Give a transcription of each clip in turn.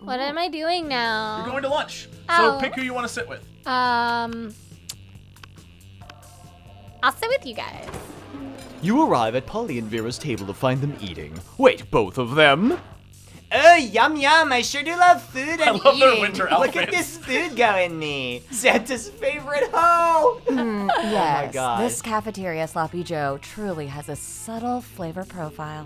What am I doing now? You're going to lunch. Oh. So pick who you want to sit with. I'll sit with you guys. You arrive at Polly and Vera's table to find them eating. Wait, both of them? Oh, yum yum, I sure do love food and I love their eating. winter Look at outfits. this food going me. Santa's favorite hoe. Yes, God. this cafeteria Sloppy Joe truly has a subtle flavor profile.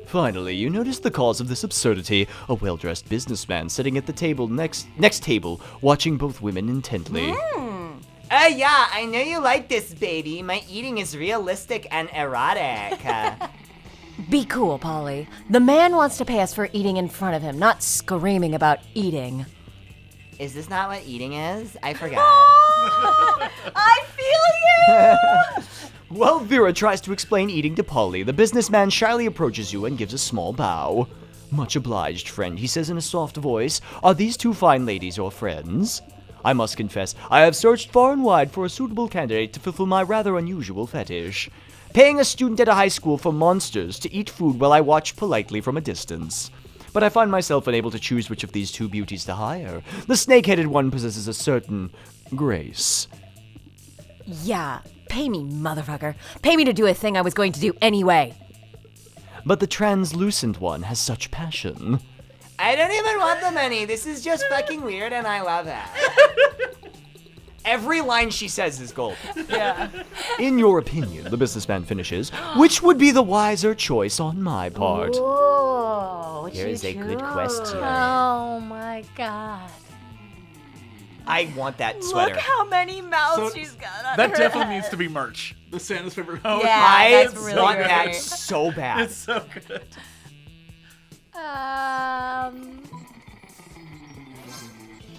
Finally, you notice the cause of this absurdity, a well-dressed businessman sitting at the table next table, watching both women intently. Oh yeah, I know you like this, baby. My eating is realistic and erotic. Be cool, Polly. The man wants to pay us for eating in front of him, not screaming about eating. Is this not what eating is? I forgot. I feel you! While Vera tries to explain eating to Polly, the businessman shyly approaches you and gives a small bow. Much obliged, friend, he says in a soft voice. Are these two fine ladies your friends? I must confess, I have searched far and wide for a suitable candidate to fulfill my rather unusual fetish. Paying a student at a high school for monsters to eat food while I watch politely from a distance. But I find myself unable to choose which of these two beauties to hire. The snake-headed one possesses a certain grace. Yeah, pay me, motherfucker. Pay me to do a thing I was going to do anyway. But the translucent one has such passion. I don't even want the money. This is just fucking weird and I love it. Every line she says is gold. Yeah. In your opinion, the businessman finishes, which would be the wiser choice on my part? Whoa, Here's a good question. Oh my god. I want that sweater. Look how many mouths So, she's got on That her definitely head. needs to be merch. The Santa's favorite hoe. Yeah. I that's really want great. that so bad. It's so good.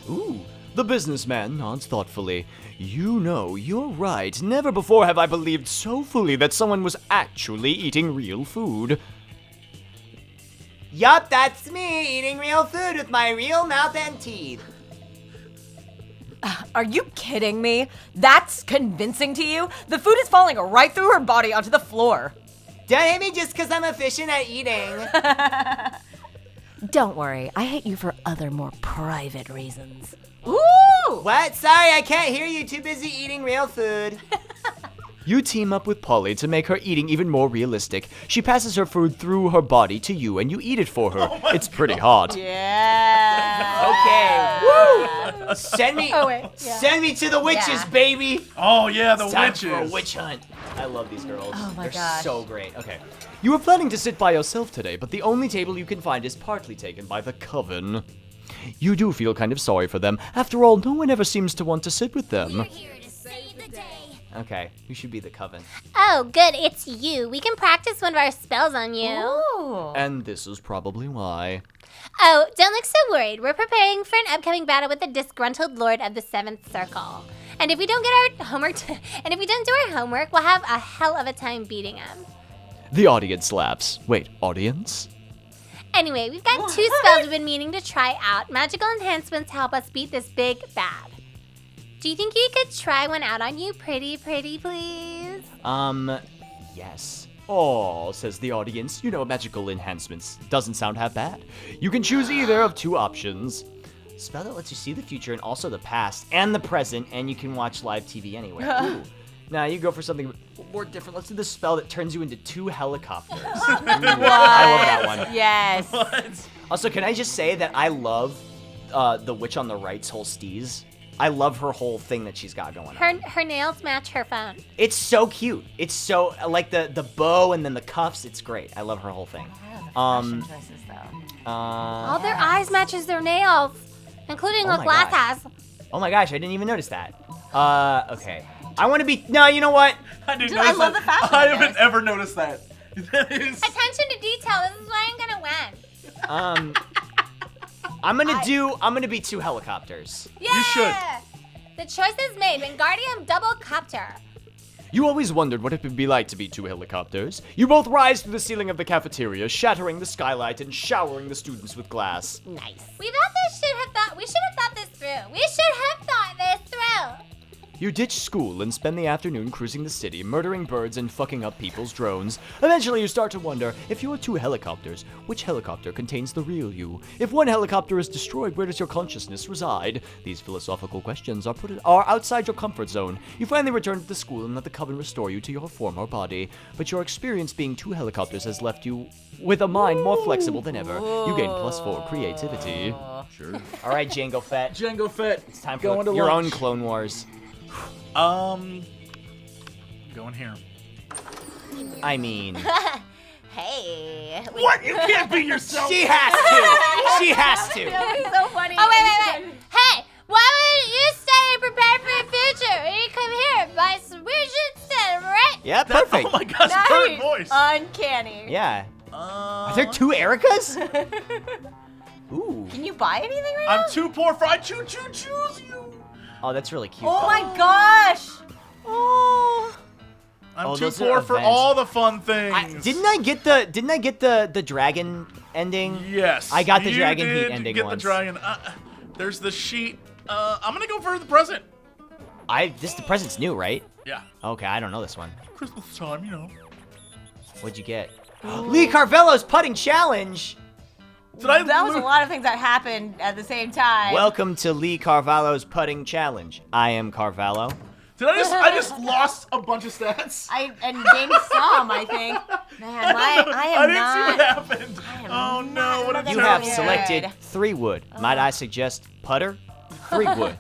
Ooh. The businessman nods thoughtfully. You know, you're right. Never before have I believed so fully that someone was actually eating real food. Yup, that's me eating real food with my real mouth and teeth. Are you kidding me? That's convincing to you? The food is falling right through her body onto the floor. Don't hate me just because I'm efficient at eating. Don't worry, I hate you for other more private reasons. Ooh! What? Sorry, I can't hear you. Too busy eating real food. You team up with Polly to make her eating even more realistic. She passes her food through her body to you and you eat it for her. It's pretty hot. Yeah. Okay, woo! Send me, send me to the witches, Yeah. baby. Oh yeah, the It's time witches. for a witch hunt. I love these girls. Oh my They're gosh. so great. Okay. You were planning to sit by yourself today, but the only table you can find is partly taken by the coven. You do feel kind of sorry for them. After all, no one ever seems to want to sit with them. Here to save the day. Okay, you should be the coven. Oh, good, it's you. We can practice one of our spells on you. Ooh. And this is probably why. Oh, don't look so worried. We're preparing for an upcoming battle with the disgruntled Lord of the Seventh Circle. And if we don't get our homework, and if we don't do our homework, we'll have a hell of a time beating him. The audience laughs. Wait, audience? Anyway, we've got two spells we've been meaning to try out. Magical enhancements to help us beat this big bad. Do you think you could try one out on you, pretty, please? Yes. Oh, says the audience. You know, magical enhancements. Doesn't sound half bad. You can choose either of two options. Spell that lets you see the future and also the past and the present, and you can watch live TV anywhere. Ooh. Now you go for something more different. Let's do the spell that turns you into two helicopters. Ooh, I love that one. Yes. Also, can I just say that I love the witch on the right's whole steez? I love her whole thing that she's got going on. Her nails match her phone. It's so cute. It's so, like the bow and then the cuffs, it's great. I love her whole thing. Fashion choices, though. All their eyes matches their nails, including Oh what my Glass gosh. has. Oh my gosh, I didn't even notice that. Okay. I want to be, no, you know what? I didn't Dude, notice I love that. the fashion I in haven't this. ever noticed that. That is. Attention to detail. This is why I'm gonna win. I'm gonna be two helicopters. Yeah! should. The choice is made. Wingardium double copter. You always wondered what it would be like to be two helicopters. You both rise through the ceiling of the cafeteria, shattering the skylight and showering the students with glass. Nice. We should have thought this through. We should have thought this through. You ditch school and spend the afternoon cruising the city, murdering birds and fucking up people's drones. Eventually, you start to wonder, if you are two helicopters, which helicopter contains the real you? If one helicopter is destroyed, where does your consciousness reside? These philosophical questions are outside your comfort zone. You finally return to the school and let the coven restore you to your former body. But your experience being two helicopters has left you with a mind more flexible than ever. You gain +4 creativity. Sure. All right, Jango Fett. Jango Fett. It's time Going for to your lunch. own Clone Wars. Going here. I mean, Hey. What? You can't be yourself. she has to. She has to. so funny. Oh, wait. Hey, why wouldn't you stay and prepare for your future? You come here and buy some weird shit instead, right? Yeah, perfect. Oh my gosh, perfect voice. Uncanny. Yeah. Are there two Erikas? Ooh. Can you buy anything right now? I'm too poor for I choose you. Oh, that's really cute. Oh though. my gosh. Oh. I'm Oh, too those are poor for events. all the fun things. Didn't I get the dragon ending? Yes. I got the you dragon did heat ending get once. the dragon. There's the sheet. I'm gonna go for the present. The present's new, right? Yeah. Okay, I don't know this one. Christmas time, you know. What'd you get? Lee Carvello's putting challenge. Did I That was a lose? lot of things that happened at the same time. Welcome to Lee Carvalho's putting challenge. I am Carvalho. Did I just lost a bunch of stats? And gained some, I think. Man, I am didn't not. see what happened. Oh no, what a You That's have really terrible. selected good. 3 wood. Might I suggest putter? 3 wood.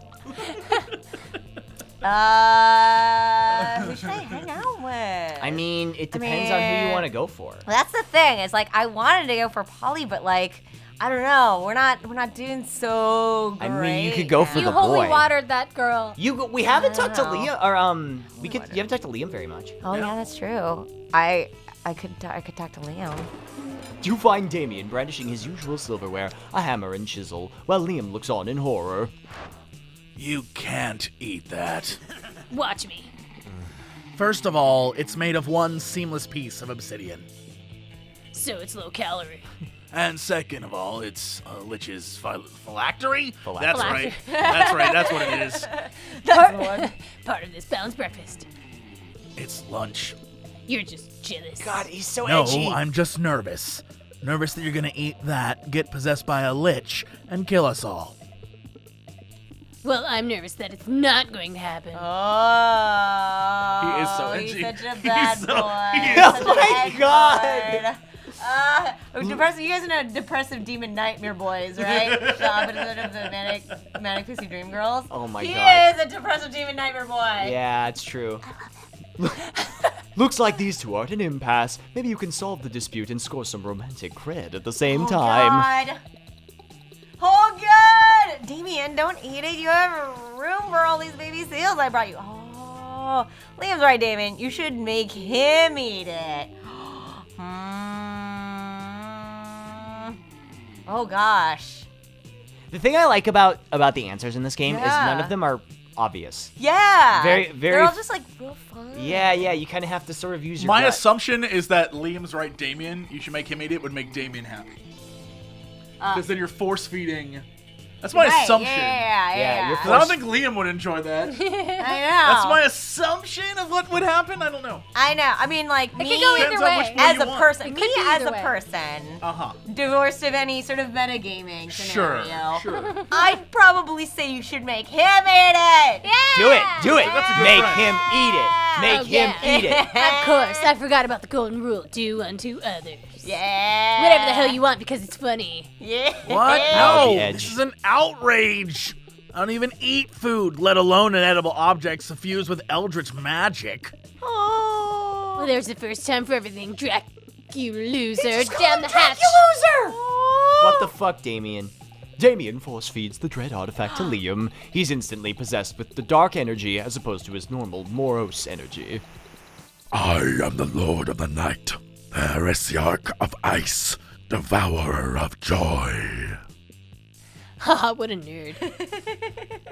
Who should I hang out with? I mean, it depends on who you want to go for. That's the thing. It's like I wanted to go for Polly, but like I don't know. We're not doing so great. I mean, you could go for You the holy boy. watered that girl. We haven't talked to know. Liam, or you haven't talked to Liam very much. Oh yeah, that's true. I could talk to Liam. You find Damien brandishing his usual silverware, a hammer and chisel, while Liam looks on in horror. You can't eat that. Watch me. First of all, it's made of one seamless piece of obsidian. So it's low calorie. And second of all, it's Lich's phylactery? Phylactery. That's right. That's right. That's what it is. Part of this balanced breakfast. It's lunch. You're just jealous. God, he's so No, edgy. I'm just nervous. Nervous that you're gonna eat that, get possessed by a lich, and kill us all. Well, I'm nervous that it's not going to happen. Oh, He is so edgy. He's such a He's bad so- boy. he is Such so an my edge God. boy. Depressive. You guys know Depressive Demon Nightmare Boys, right? The opposite of the Manic Pixie Dream Girls. Oh my he God. is a Depressive Demon Nightmare Boy. Yeah, it's true. Looks like these two are at an impasse. Maybe you can solve the dispute and score some romantic cred at the same time. God. Oh God! Damien, don't eat it. You have room for all these baby seals I brought you. Oh, Liam's right, Damien. You should make him eat it. Oh gosh. The thing I like about the answers in this game is Yeah. none of them are obvious. Yeah. Very- They're all just like real fun. Yeah, you kind of have to sort of use your My gut. assumption is that Liam's right, Damien. You should make him eat it, would make Damien happy. Because then you're force feeding. That's my Right, assumption. Yeah. you're 'Cause I don't think Liam would enjoy that. I know. That's my assumption of what would happen. I don't know. I know. I mean, like me could go either Depends on way. which one as you a want. person, It me could be as either a way. person, Uh-huh. divorced of any sort of metagaming Sure, scenario, sure. I'd probably say you should make him eat it. Yeah. Do it. That's a good Make friend. him eat it. Make Oh, him yeah. eat it. Of course, I forgot about the golden rule. Do unto others. Yeah. Whatever the hell you want because it's funny. Yeah. What? Out No, the edge. this is an outrage. I don't even eat food, let alone inedible objects suffused with eldritch magic. Oh. Well, there's the first time for everything. Drac, you loser. Down the hatch. What the fuck, Damien? Damien force feeds the dread artifact to Liam. He's instantly possessed with the dark energy as opposed to his normal morose energy. I am the Lord of the Night, the Heresiarch of Ice, Devourer of Joy. Haha, what a nerd.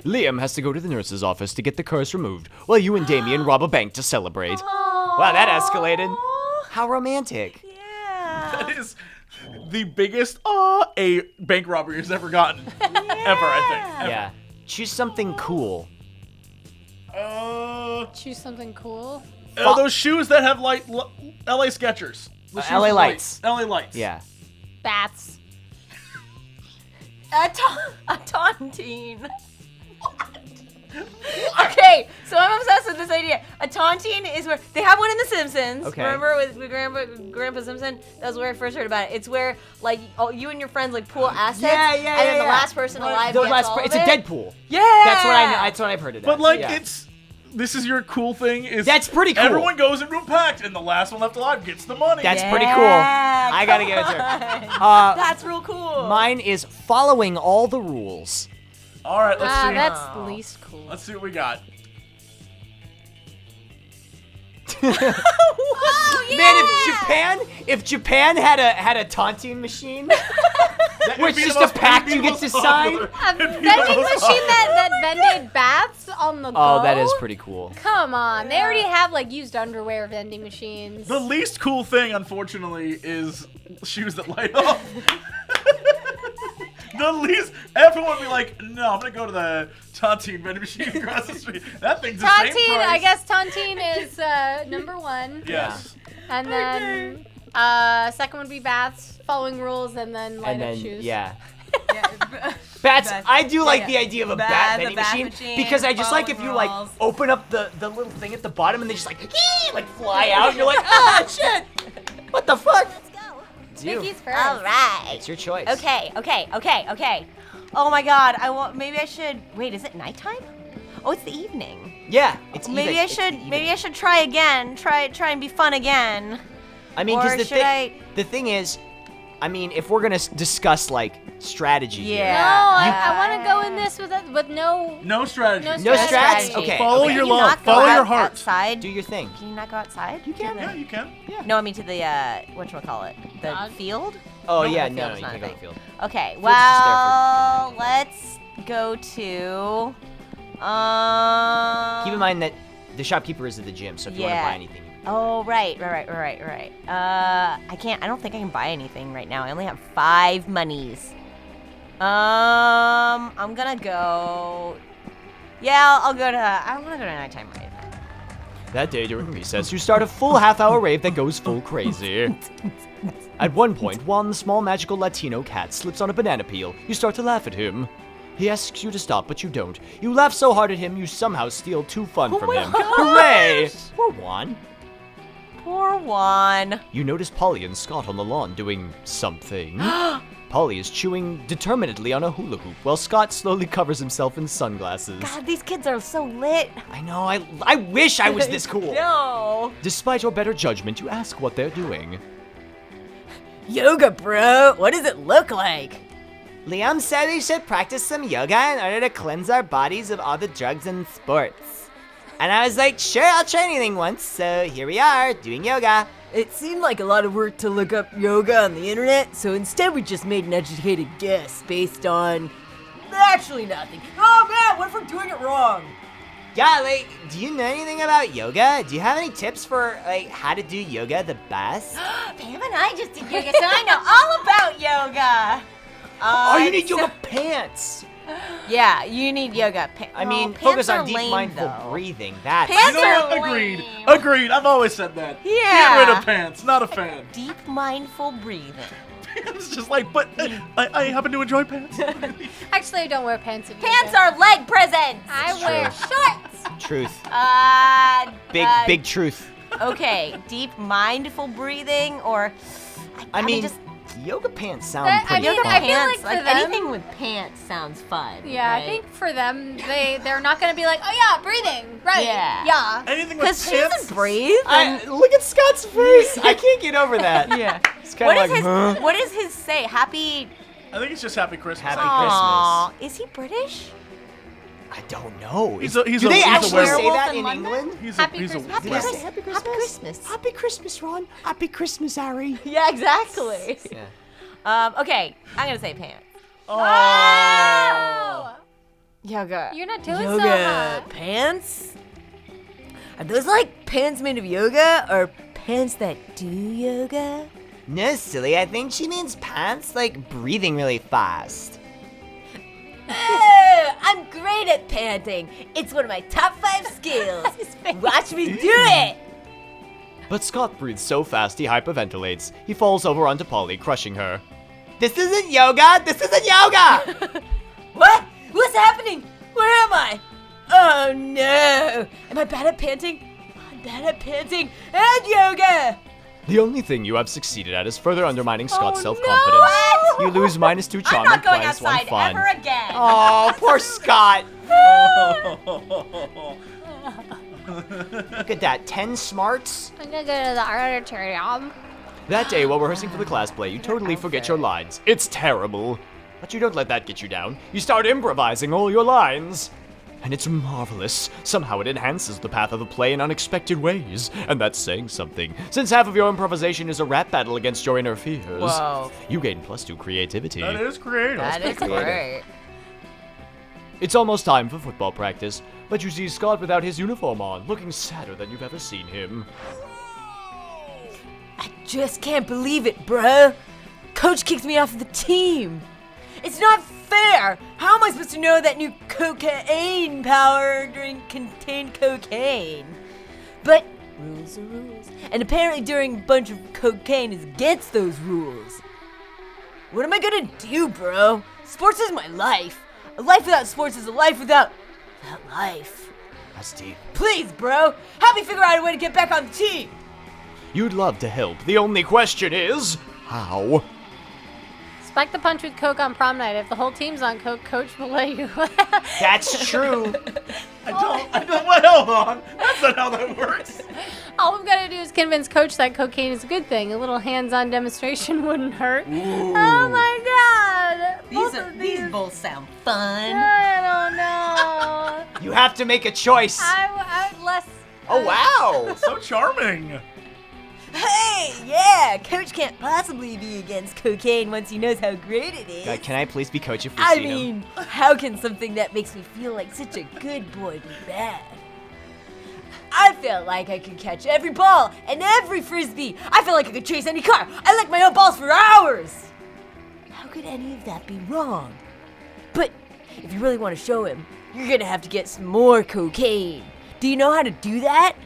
Liam has to go to the nurse's office to get the curse removed, while you and Damien rob a bank to celebrate. Wow, that escalated. How romantic. Yeah. That is the biggest a bank robbery has ever gotten. Ever, I think. Ever. Yeah. Choose something cool. Choose something cool. Those shoes that have like LA Skechers. The shoes LA with Lights. LA Lights. Yeah. Bats. A tontine. Okay, so I'm obsessed with this idea. A tontine is where they have one in The Simpsons. Okay. Remember with Grandpa Simpson? That was where I first heard about it. It's where like you and your friends like pool assets. And then the last person alive gets all It's of a it. Deadpool. Yeah. That's what I know. That's what I've heard of. But like yeah. this is your cool thing. Is That's pretty cool. Everyone goes into a pact, and the last one left alive gets the money. That's pretty cool. I gotta give it to her. That's real cool. Mine is following all the rules. All right, let's see. That's least cool. Let's see what we got. Man, if Japan had a taunting machine, where it's just a pact you get to sign. A vending machine that vended baths on the go? Oh, that is pretty cool. Come on. They already have, like, used underwear vending machines. The least cool thing, unfortunately, is shoes that light up. The least, everyone would be like, no, I'm gonna go to the Tontine vending machine across the street. That thing's the same Tontine, price. I guess Tontine is number one. Yes. And then second would be baths, following rules, and then light up shoes. Yeah. Yeah. Bats, I do like the idea of a Bat, bat the vending bat machine, machine, because I just like if you like following rules. open up the little thing at the bottom and they just like fly out and you're like, ah, shit, what the fuck? It's you. Mickey's first. All right. It's your choice. Okay. Oh my God. Maybe I should. Wait, is it nighttime? Oh, it's the evening. Yeah, it's Maybe even. I should. Maybe I should try again. Try and be fun again. I mean, or because should the thing is, I mean, if we're gonna discuss like strategy, No, here, I want to go in this with no... No strategy. no strats. Okay, Follow okay. your Can you love. not go Follow your out heart. outside? Do your thing. Can you not go outside? You can. Yeah, you can. No, I mean to the whatchamacallit? The Dog? field? Oh No, yeah, the no, field's you not can a go to the thing. field. Okay. Field's just there Well, let's go to. Keep in mind that the shopkeeper is at the gym, so if you want to Yeah. buy anything. Oh, right. I don't think I can buy anything right now. I only have 5 monies. I'm gonna go. Yeah, I want to go to nighttime rave. That day during recess, you start a full half-hour rave that goes full crazy. At one point, one the small magical Latino cat slips on a banana peel. You start to laugh at him. He asks you to stop, but you don't. You laugh so hard at him, you somehow steal 2 fun from him. Hooray! For one. Poor one. You notice Polly and Scott on the lawn doing something. Polly is chewing determinedly on a hula hoop, while Scott slowly covers himself in sunglasses. God, these kids are so lit. I know, I wish I was this cool. No. Despite your better judgment, you ask what they're doing. Yoga, bro. What does it look like? Liam said we should practice some yoga in order to cleanse our bodies of all the drugs and sports. And I was like, sure, I'll try anything once. So here we are, doing yoga. It seemed like a lot of work to look up yoga on the internet, so instead we just made an educated guess based on actually nothing. Oh man, what if we're doing it wrong? Yeah, like, do you know anything about yoga? Do you have any tips for, like, how to do yoga the best? Pam and I just did yoga, so I know all about yoga. Oh, you need yoga pants. Yeah, you need yoga. I mean, pants focus are on deep, lame, mindful though. breathing. That's Pants You know are what? lame. Agreed. I've always said that. Yeah. Get rid of pants. Not a fan. Deep mindful breathing. It's just like, but I happen to enjoy pants. Actually, I don't wear pants. in Pants yoga. are leg presents. I wear shorts. truth. Big truth. Okay, deep mindful breathing, or I mean, just yoga pants sound That- I pretty mean, yoga I fun. feel pants. like for them- anything with pants sounds fun. Yeah, right? I think for them, they're not gonna be like, oh yeah, breathing, right? Yeah. Yeah. Anything with Because she pants. doesn't breathe. Look at Scott's face. I can't get over that. Yeah. It's kind What of is like, his? huh? What does his say? Happy. I think it's just Happy Christmas. Happy Aw, is he British? I don't know. He's Do a they actually werewolf. say that in in London? England? He's Happy a Christmas. Happy werewolf. Christmas. Happy Happy Christmas. Happy Christmas, Ron. Happy Christmas, Harry. Yeah, exactly. Yeah. Okay, I'm gonna say pants. Oh! Yoga. You're not doing so Yoga hot. pants? Are those like pants made of yoga or pants that do yoga? No, silly. I think she means pants like breathing really fast. I'm great great at panting. It's one of my top 5 skills. Watch me do it. But Scott breathes so fast he hyperventilates. He falls over onto Polly, crushing her. This isn't yoga! This isn't yoga! What? What's happening? Where am I? Oh no! Am I bad at panting? I'm bad at panting and yoga! The only thing you have succeeded at is further undermining Scott's self-confidence. What? You lose -2 charm I'm not and going -1 outside fun. ever again. Oh, poor Scott. Look at that, 10 smarts. I'm gonna go to the auditorium. That day, while rehearsing for the class play, you totally forget your lines. It's terrible. But you don't let that get you down. You start improvising all your lines. And it's marvelous. Somehow it enhances the path of the play in unexpected ways. And that's saying something, since half of your improvisation is a rap battle against your inner fears. Whoa. You gain +2 creativity. That is creative. That is great. It's almost time for football practice, but you see Scott without his uniform on, looking sadder than you've ever seen him. I just can't believe it, bro. Coach kicked me off of the team. It's not fair. How am I supposed to know that new cocaine power drink contained cocaine? But rules are rules. And apparently doing a bunch of cocaine is against those rules. What am I gonna do, bro? Sports is my life. A life without sports is a life without life. That's deep. Please, bro, help me figure out a way to get back on the team. You'd love to help. The only question is, how? Spike the punch with Coke on prom night. If the whole team's on Coke, Coach will let you. That's true. I don't, well, hold on. That's not how that works. All we've got to do is convince Coach that cocaine is a good thing. A little hands-on demonstration wouldn't hurt. Ooh. Oh my God! These both sound fun. I don't know. You have to make a choice. I'm less. Oh, wow. So charming. Hey, yeah, Coach can't possibly be against cocaine once he knows how great it is. Can I please be Coach if we've I seen him? mean, how can something that makes me feel like such a good boy be bad? I felt like I could catch every ball and every frisbee. I felt like I could chase any car. I licked my own balls for hours. How could any of that be wrong? But if you really want to show him, you're gonna have to get some more cocaine. Do you know how to do that?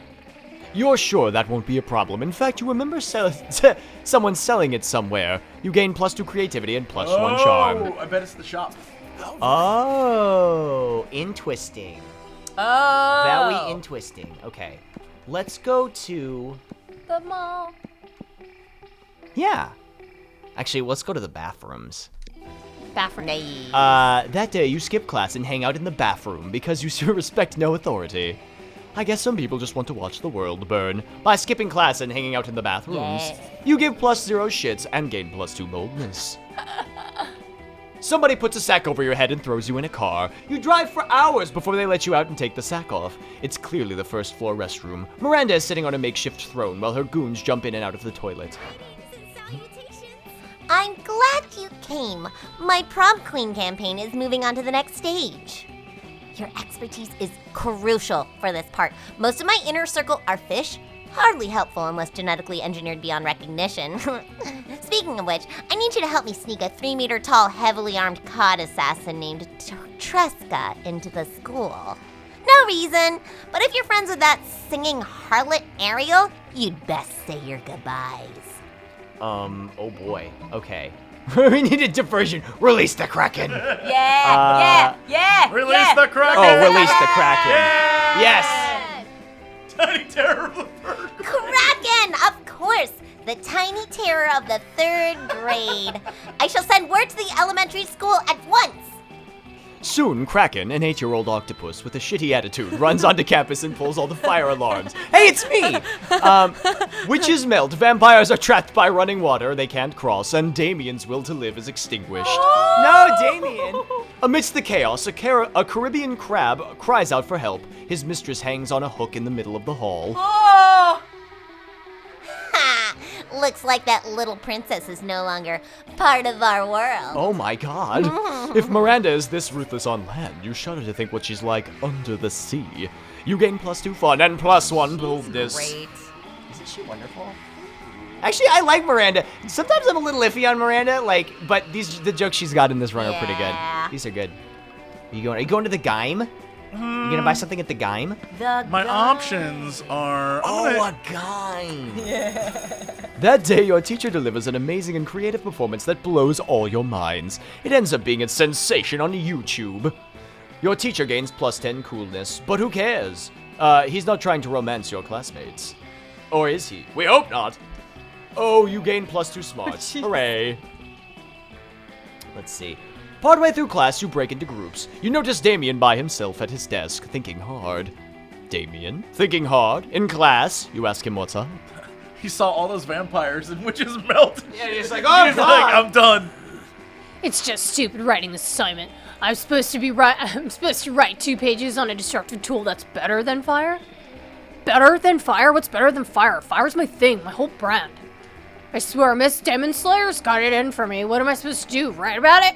You're sure that won't be a problem. In fact, you remember someone selling it somewhere. You gain +2 creativity and +1 charm. Oh, I bet it's the shop. Oh, intwisting. Oh. Very intwisting. Okay, let's go to... The mall. Yeah. Actually, let's go to the bathrooms. Bathroom. That day you skip class and hang out in the bathroom because you respect no authority. I guess some people just want to watch the world burn. By skipping class and hanging out in the bathrooms, you give +0 shits and gain +2 boldness. Somebody puts a sack over your head and throws you in a car. You drive for hours before they let you out and take the sack off. It's clearly the first floor restroom. Miranda is sitting on a makeshift throne while her goons jump in and out of the toilet. I'm glad you came. My prom queen campaign is moving on to the next stage. Your expertise is crucial for this part. Most of my inner circle are fish, hardly helpful unless genetically engineered beyond recognition. Speaking of which, I need you to help me sneak a 3-meter tall, heavily armed cod assassin named Tresca into the school. No reason, but if you're friends with that singing harlot Ariel, you'd best say your goodbyes. Oh boy. Okay. We need a diversion. Release the Kraken. Yeah. Release the Kraken. Oh, release the Kraken. Yes. Tiny terror of the third grade. Kraken, of course! The tiny terror of the 3rd grade. I shall send word to the elementary school at once. Soon, Kraken, an 8-year-old octopus with a shitty attitude, runs onto campus and pulls all the fire alarms. Hey, it's me! Witches melt, vampires are trapped by running water they can't cross, and Damien's will to live is extinguished. No, Damien! Amidst the chaos, a Caribbean crab cries out for help. His mistress hangs on a hook in the middle of the hall. Oh. Ha! Looks like that little princess is no longer part of our world. Oh my god. If Miranda is this ruthless on land, you shudder to think what she's like under the sea. You gain +2 fun and +1 boldness. Great. Isn't she wonderful? Actually, I like Miranda. Sometimes I'm a little iffy on Miranda, but the jokes she's got in this run are pretty good. Yeah. These are good. Are you going to the Gaim? You gonna buy something at the Gaim? My options are. A Gaim. That day, your teacher delivers an amazing and creative performance that blows all your minds. It ends up being a sensation on YouTube. Your teacher gains +10 coolness, but who cares? He's not trying to romance your classmates. Or is he? We hope not. Oh, you gain +2 smarts. Hooray. Let's see. Partway through class, you break into groups. You notice Damien by himself at his desk, thinking hard. Damien? Thinking hard? In class? You ask him what's up. He saw all those vampires and witches melt. Yeah, he's like, oh, He's like, I'm done. It's just stupid writing this assignment. I'm supposed to write 2 pages on a destructive tool that's better than fire? Better than fire? What's better than fire? Fire's my thing, my whole brand. I swear, Miss Demon Slayer's got it in for me. What am I supposed to do? Write about it?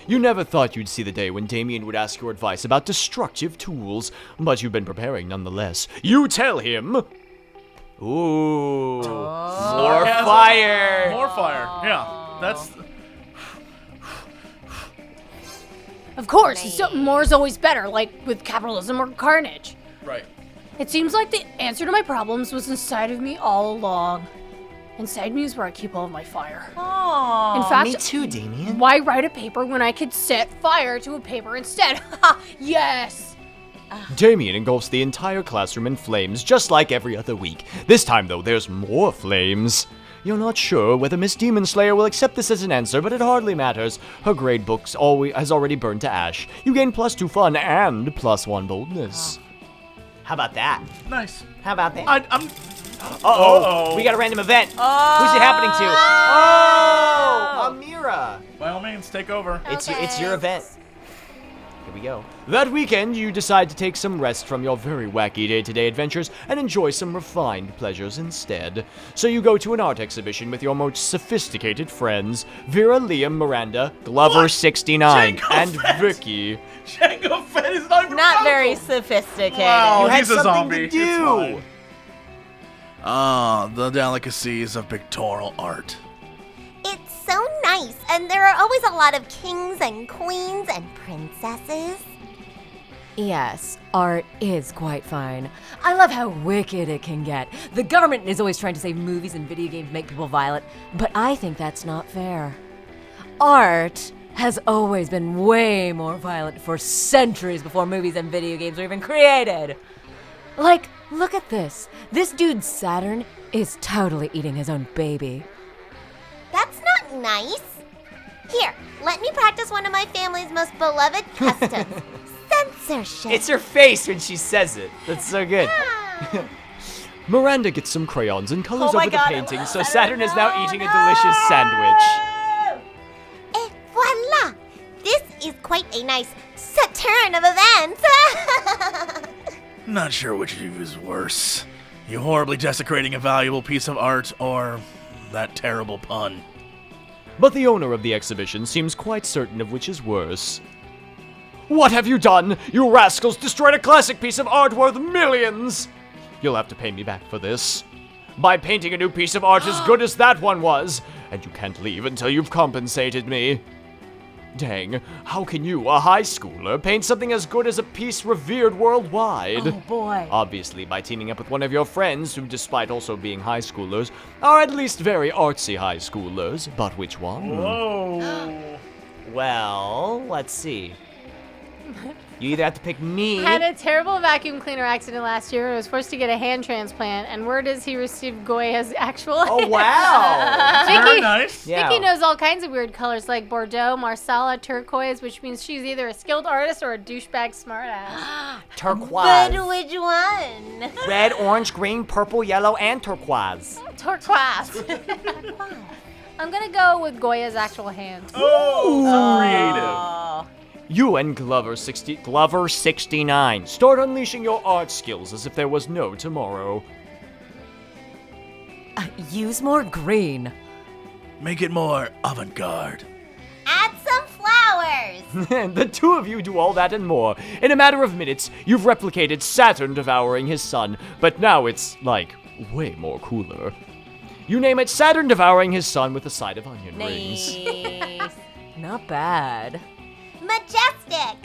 You never thought you'd see the day when Damien would ask your advice about destructive tools, but you've been preparing nonetheless. You tell him. Ooh. More fire. More fire. Yeah, that's. Of course, more is always better, like with capitalism or carnage. Right. It seems like the answer to my problems was inside of me all along. Inside me is where I keep all of my fire. Aww. In fact, Me too, Damien. why write a paper when I could set fire to a paper instead? Ha! Yes! Damien engulfs the entire classroom in flames, just like every other week. This time, though, there's more flames. You're not sure whether Miss Demon Slayer will accept this as an answer, but it hardly matters. Her grade book has already burned to ash. You gain +2 fun and +1 boldness. How about that? Nice. How about that? I'm. Uh-oh. We got a random event. Who's it happening to? Oh! Amira. By all means, take over. It's your event. Here we go. That weekend, you decide to take some rest from your very wacky day-to-day adventures and enjoy some refined pleasures instead. So you go to an art exhibition with your most sophisticated friends, Vera, Liam, Miranda, Glover 69, Jango and Fett. Vicky. Jango Fett is not even Not relevant. very sophisticated. Wow, You had he's a something zombie. to It's do. fine. Ah, the delicacies of pictorial art. It's so nice, and there are always a lot of kings and queens and princesses. Yes, art is quite fine. I love how wicked it can get. The government is always trying to say movies and video games make people violent, but I think that's not fair. Art has always been way more violent for centuries before movies and video games were even created. Like, look at this. This dude Saturn is totally eating his own baby. That's not nice. Here, let me practice one of my family's most beloved customs. Censorship. It's her face when she says it. That's so good. Miranda gets some crayons and colors Oh my over the God, I painting, love so that. Saturn is now No, eating a no. delicious sandwich. Et voila! This is quite a nice Saturn of events. Not sure which of you is worse. You horribly desecrating a valuable piece of art, or that terrible pun. But the owner of the exhibition seems quite certain of which is worse. What have you done? You rascals destroyed a classic piece of art worth millions! You'll have to pay me back for this. By painting a new piece of art as good as that one was, and you can't leave until you've compensated me. Dang, how can you, a high schooler, paint something as good as a piece revered worldwide? Oh boy. Obviously, by teaming up with one of your friends, who, despite also being high schoolers, are at least very artsy high schoolers. But which one? Whoa. Well, let's see. You either have to pick me. Had a terrible vacuum cleaner accident last year and was forced to get a hand transplant, and word is he received Goya's actual Oh, hand. wow. Very nice. Yeah. Vicky knows all kinds of weird colors like Bordeaux, Marsala, turquoise, which means she's either a skilled artist or a douchebag smartass. Turquoise. But which one? Red, orange, green, purple, yellow, and turquoise. Turquoise. I'm gonna go with Goya's actual hand. Oh, so creative. You and Glover 69 start unleashing your art skills as if there was no tomorrow. Use more green. Make it more avant-garde. Add some flowers. And the two of you do all that and more. In a matter of minutes, you've replicated Saturn devouring his sun, but now it's, like, way more cooler. You name it Saturn devouring his sun with a side of onion rings. Nice. Not bad. My majestic.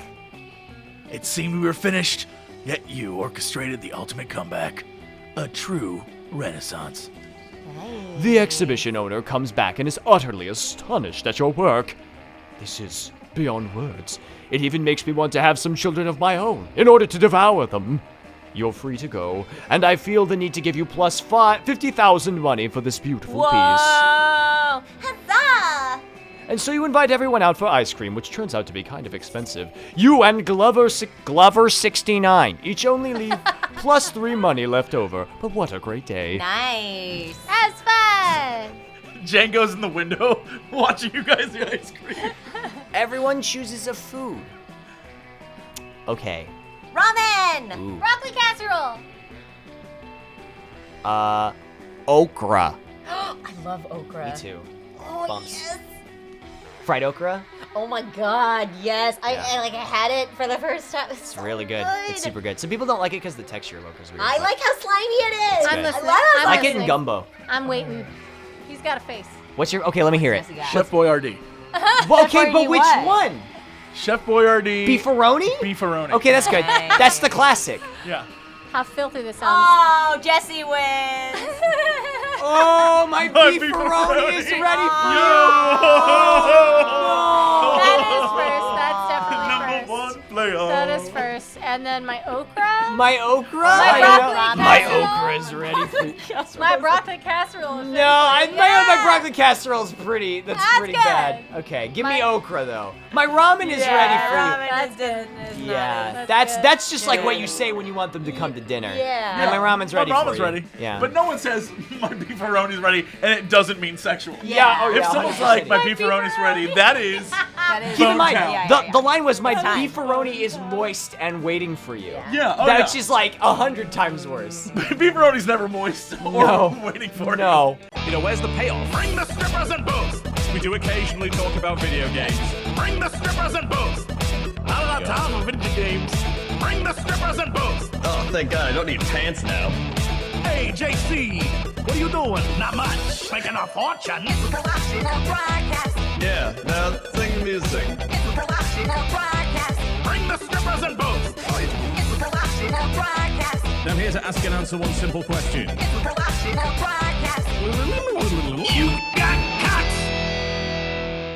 It seemed we were finished, yet you orchestrated the ultimate comeback. A true renaissance. The exhibition owner comes back and is utterly astonished at your work. This is beyond words. It even makes me want to have some children of my own in order to devour them. You're free to go, and I feel the need to give you plus 50,000 money for this beautiful piece. Whoa! Huzzah! And so you invite everyone out for ice cream, which turns out to be kind of expensive. You and Glover69 each only leave plus 3 money left over. But what a great day. Nice. That's fun. Django's in the window watching you guys eat ice cream. Everyone chooses a food. Okay. Ramen. Ooh. Broccoli casserole. Okra. I love okra. Me too. Oh, Bumps. yes. Fried okra? Oh my god, yes. Yeah. I had it for the first time. It's really good. It's super good. Some people don't like it because the texture of okra is weird. I but like how slimy it is. I'm I listening. love I I'm like it in listening. gumbo. I'm waiting. He's got a face. What's your... Okay, let me hear it. Chef Boyardee. Well, okay, Pepperoni but which what? one? Chef Boyardee. Beefaroni? Beefaroni. Okay, that's good. Nice. That's the classic. Yeah. How filthy this sounds. Oh, Jesse wins. Oh, my My beefaroni is beefaroni. ready for you. That is first. That's definitely Number first. one player. That is first. And then my okra. My okra? My broccoli My casserole. okra is ready for you. My broccoli casserole. Is No, my yeah. broccoli casserole is pretty. That's pretty good. bad. Okay, give me My- okra though. My ramen is ready for you. That's good. Yeah, That's that's good. just like what you say when you want them to come to dinner. Yeah. And my ramen's ready My for ramen's you. ready. Yeah. But no one says my beefaroni's ready, and it doesn't mean sexual. yeah, oh yeah. If someone's 100%. like, my beefaroni's ready, that is. That is Keep in mind, Bone count. the line was my Time. beefaroni is moist and waiting for you. Yeah, oh That's yeah. just like 100 times worse. Beefaroni's never moist or No. waiting for No. You know, where's the payoff? Bring the strippers and booze. We do occasionally talk about video games. Bring the strippers and booze. Not enough time for video games. Bring the strippers and booze. Oh, thank God, I don't need pants now. Hey, JC, what are you doing? Not much. Making a fortune. Yeah, now sing the music. Bring the strippers and booze. I'm here to ask and answer one simple question. You